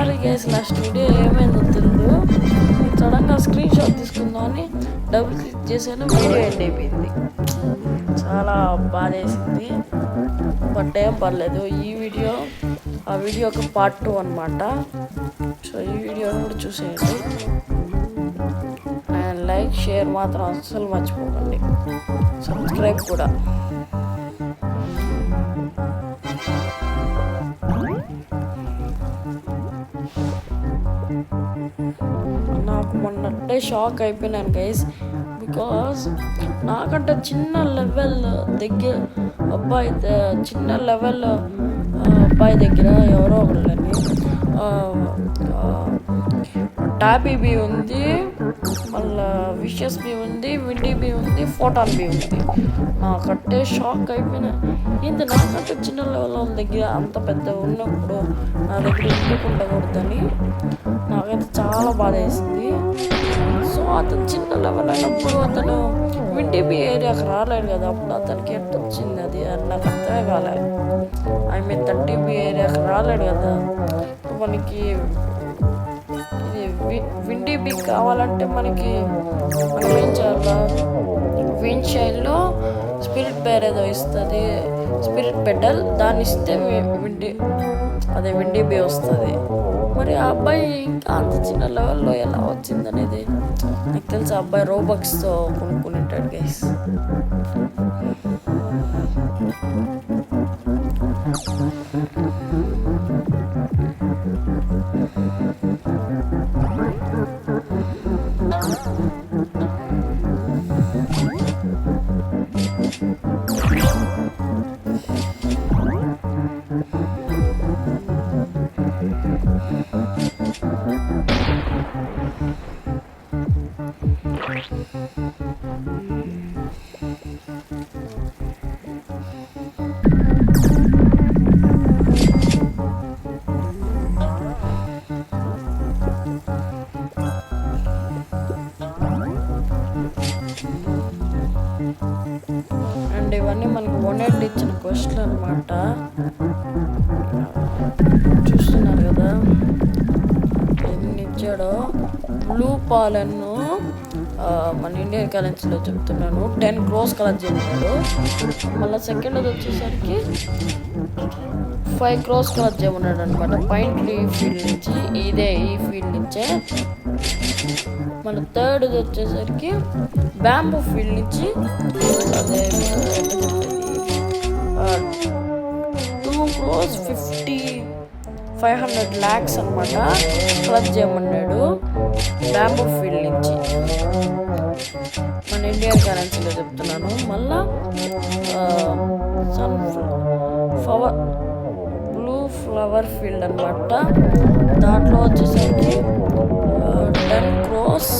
Sorry guys, last video ఏమైందో తెలియదు. సడన్గా స్క్రీన్ షాట్ తీసుకుందామని డబుల్ క్లిక్ చేశాను, వీడియో ఎండ్ అయిపోయింది. చాలా బాధ వేసింది, బట్ ఏం పర్లేదు. ఆ వీడియో ఒక పార్ట్ 2 అనమాట. సో ఈ వీడియో కూడా చూసేయండి. అండ్ లైక్ షేర్ మాత్రం అస్సలు మర్చిపోకండి, సబ్స్క్రైబ్ కూడా. నాకు మొన్నట్టే షాక్ అయిపోయినాను గైస్, బికాస్ నాకంటే చిన్న లెవెల్ దగ్గర చిన్న లెవెల్ అబ్బాయి దగ్గర ఎవరో ఒకళ్ళని టాబీ బీ ఉంది, మళ్ళీ విషస్ బీ ఉంది, విండీ బీ ఉంది, ఫోటాన్ బీ ఉంది. నాకంటే షాక్ అయిపోయినా. ఏంటి నాకంటే చిన్న లెవెల్ దగ్గర అంత పెద్ద ఉన్నప్పుడు నా దగ్గర ఎందుకు ఉండకూడదని నాకైతే చాలా బాధ వేసింది. సో అతను చిన్న లెవెల్ అయినప్పుడు అతను విండీబీ ఏరియాకి రాలేదు కదా, అప్పుడు అతనికి ఎట్ట వచ్చింది అది నాకు అర్థమే కాలేదు. మీన్ 30B ఏరియాకి రాలేడు కదా. మనకి ఇది విండీబీ కావాలంటే మనం ఏం చేయాలా, విండ్ షైన్లో స్పిరిట్ బేర్ ఏదో ఇస్తుంది, స్పిరిట్ పెడల్, దాన్ని ఇస్తే విండీబీ వస్తుంది. మరి ఆ అబ్బాయి ఇంకా అంత చిన్న లెవెల్లో ఎలా వచ్చిందనేది నాకు తెలుసు. ఆ అబ్బాయి రోబక్స్తో కొనుక్కుని ఉంటాడు గైస్. అండ్ ఇవన్నీ మనకు 180 ఇచ్చిన క్వశ్చన్ అనమాట. చూస్తున్నారు కదా ఎన్ని ఇచ్చాడో. బ్లూ పాలన్ను మన ఇండియన్ కరెన్సీలో చెప్తున్నాను 10 crores కలెక్ట్ చేయమన్నాడు. మళ్ళీ సెకండ్ వచ్చేసరికి 5 crores కలెక్ట్ చేయమన్నాడు అనమాట. పాయింట్లు ఈ ఫీల్డ్ నుంచి, ఈ ఫీల్డ్ నుంచే. మళ్ళీ థర్డ్ వచ్చేసరికి బ్యాంబూ ఫీల్డ్ నుంచి, అదే 2 crores 500 lakhs అనమాట కలెక్ట్ చేయమన్నాడు బ్యాంబూ ఫీల్డ్ నుంచి, మన ఇండియన్ కరెన్సీలో చెప్తున్నాను. మళ్ళా బ్లూ ఫ్లవర్ ఫీల్డ్ అనమాట. దాంట్లో వచ్చేసరికి 10 crores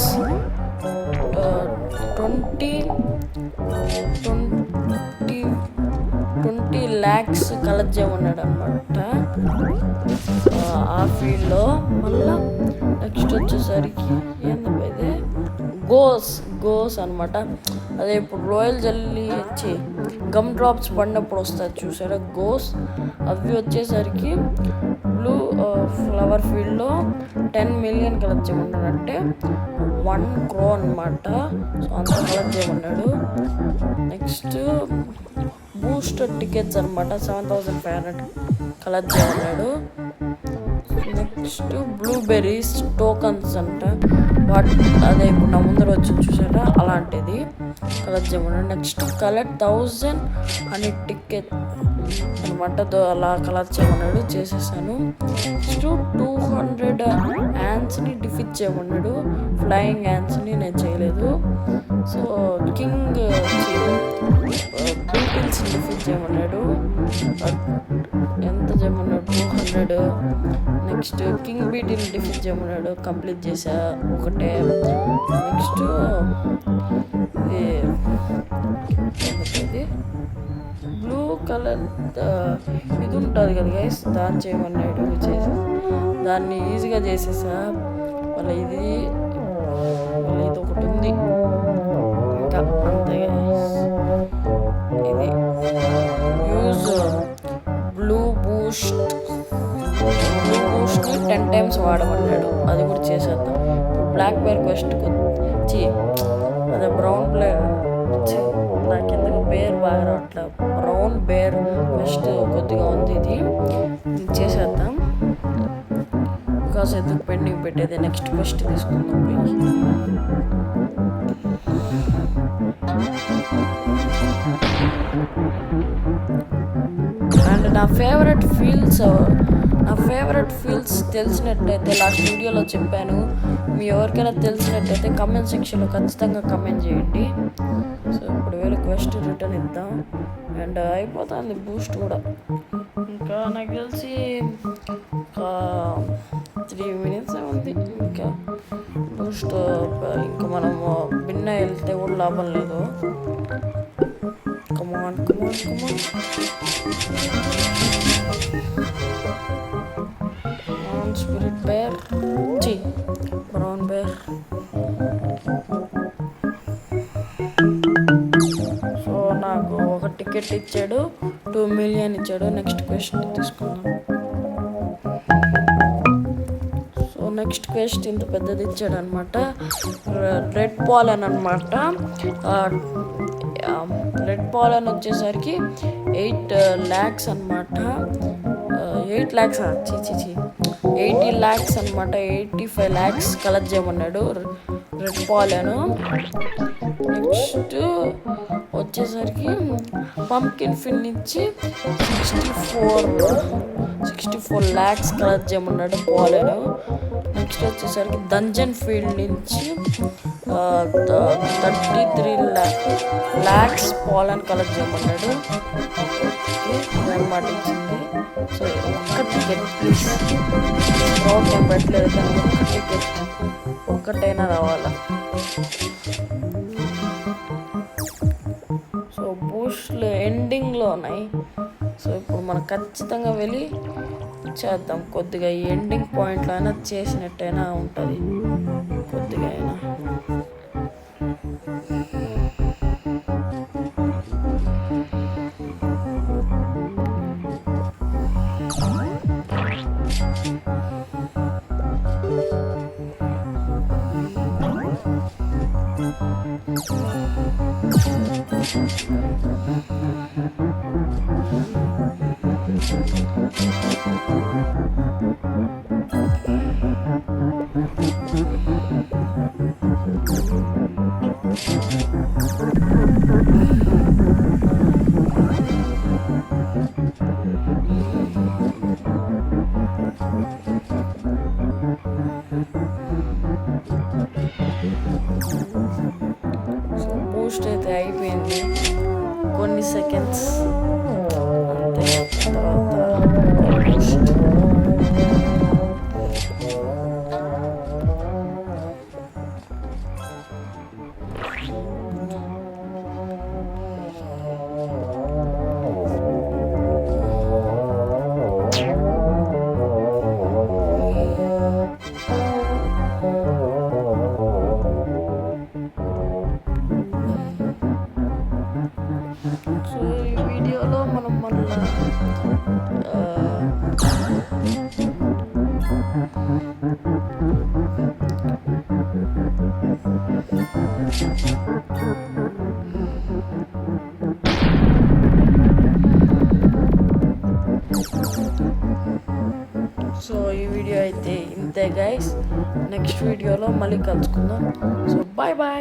20 lakhs కలెక్ట్ చేయమన్నాడు అనమాట ఆ ఫీల్డ్లో. మళ్ళా నెక్స్ట్ వచ్చేసరికి ఏంటంటే ఇది గోస్ అనమాట. అదే ఇప్పుడు రోయల్ జెల్లీ వచ్చి గమ్ డ్రాప్స్ పడినప్పుడు వస్తుంది చూసారా, గోస్. అవి వచ్చేసరికి బ్లూ ఫ్లవర్ ఫీల్డ్లో 10 million కలెక్ట్ చేయమన్నాడు, అంటే 1 crore అనమాట. సో అంత కలెక్ట్ చేయమన్నాడు. నెక్స్ట్ బూస్టర్ టికెట్స్ అనమాట 7,500 కలెక్ట్ చేయమన్నాడు. నెక్స్ట్ బ్లూబెర్రీస్ టోకన్స్ అంట, అదే ఇప్పుడు నా ముందర వచ్చి చూసారా అలాంటిది కలెక్ట్ చేయమన్నాడు. నెక్స్ట్ కలెక్ట్ 1000 అని టికెట్ అనమాట, అలా కలెక్ట్ చేయమన్నాడు, చేసేసాను. నెక్స్ట్ 200 యాంట్స్ని డిఫీట్ చేయమన్నాడు, ఫ్లయింగ్ యాంట్స్ని నేను చేయలేదు. సో కింగ్ బీటిల్స్ని డిఫీట్ చేయమన్నాడు, ఎంత చేయమన్నాడు 200. నెక్స్ట్ కింగ్ బీటిల్ని డిఫీట్ చేయమన్నాడు, కంప్లీట్ చేసా ఒకటే. నెక్స్ట్ ఇది బ్లూ కలర్ ఇది ఉంటుంది కదా గైస్, దాన్ని చేయమన్నాడు, దాన్ని ఈజీగా చేసేసా. మళ్ళీ ఇది ఒకటి ఉంది ఇంకా అంతే. ఇది యూజ్ బ్లూ బూస్ట్ బూస్ట్ని 10 times వాడమన్నాడు, అది కూడా చేసేద్దాం. బ్లాక్ బేర్ క్వెస్ట్ వచ్చి అదే బ్రౌన్ బ్లేర్ నాకెందుకు బేర్ బాగా రావట్లేదు. బ్రౌన్ బేర్ క్వెస్ట్ కొద్దిగా ఉంది, ఇది చేసేద్దాం. బికాస్ ఎందుకు పెండింగ్ పెట్టేది, నెక్స్ట్ క్వెస్ట్ తీసుకుందాం పోయి. అండ్ నా ఫేవరెట్ ఫీల్స్ తెలిసినట్టయితే లాస్ట్ వీడియోలో చెప్పాను, మీ ఎవరికైనా తెలిసినట్టయితే కమెంట్ సెక్షన్లో ఖచ్చితంగా కమెంట్ చేయండి. సో ఇప్పుడు వేరే క్వెస్ట్ రిటర్న్ ఇద్దాం. అండ్ అయిపోతుంది బూస్ట్ కూడా, ఇంకా నాకు తెలిసి 3 minutes ఉంది. ఇంకా బూస్ట్ ఇంకా మనము భిన్న వెళ్తే కూడా లాభం లేదు. Come on spirit bear brown bear. So నాకు ఒక టికెట్ ఇచ్చాడు, 2 million ఇచ్చాడు. నెక్స్ట్ క్వెస్ట్ తీసుకుందాం. సో నెక్స్ట్ క్వెస్ట్ ఇంత పెద్దది ఇచ్చాడు అనమాట. రెడ్ పాలన్ అనమాట. రెడ్ పాలన్ వచ్చేసరికి 8 lakhs అనమాట. 8 lakhs 80 lakhs అనమాట. 85 lakhs కలెక్ట్ చేయమన్నాడు రెడ్ పాలన్. నెక్స్ట్ వచ్చేసరికి పంకిన్ ఫిన్ నుంచి 64 lakhs కలెక్ట్ చేయమన్నాడు పాలన్. నెక్స్ట్ వచ్చేసరికి దంజన్ ఫీల్డ్ నుంచి 33 lakhs పాలన్ కలెక్ట్ చేయమన్నాడు. అనమాట ఇచ్చింది. సో ఒక్క టికెట్ ప్లీజ్, రౌండ్ నేను పెట్టలేదు కానీ ఒక్క టికెట్ ఒక్కటైనా రావాలా. సో బూస్ట్లు ఎండింగ్లో ఉన్నాయి. సో ఇప్పుడు మనం ఖచ్చితంగా వెళ్ళి చేద్దాం. కొద్దిగా ఈ ఎండింగ్ పాయింట్లో అయినా చేసినట్టయినా ఉంటుంది, కొద్దిగా అయినా. బూస్ట్ అయితే అయిపోయింది, కొన్ని సెకండ్స్ అంతే. తర్వాత బూస్ట్ సో ఈ వీడియో అయితే ఇంతే గైస్. నెక్స్ట్ వీడియోలో మళ్ళీ కలుసుకుందాం. So bye bye.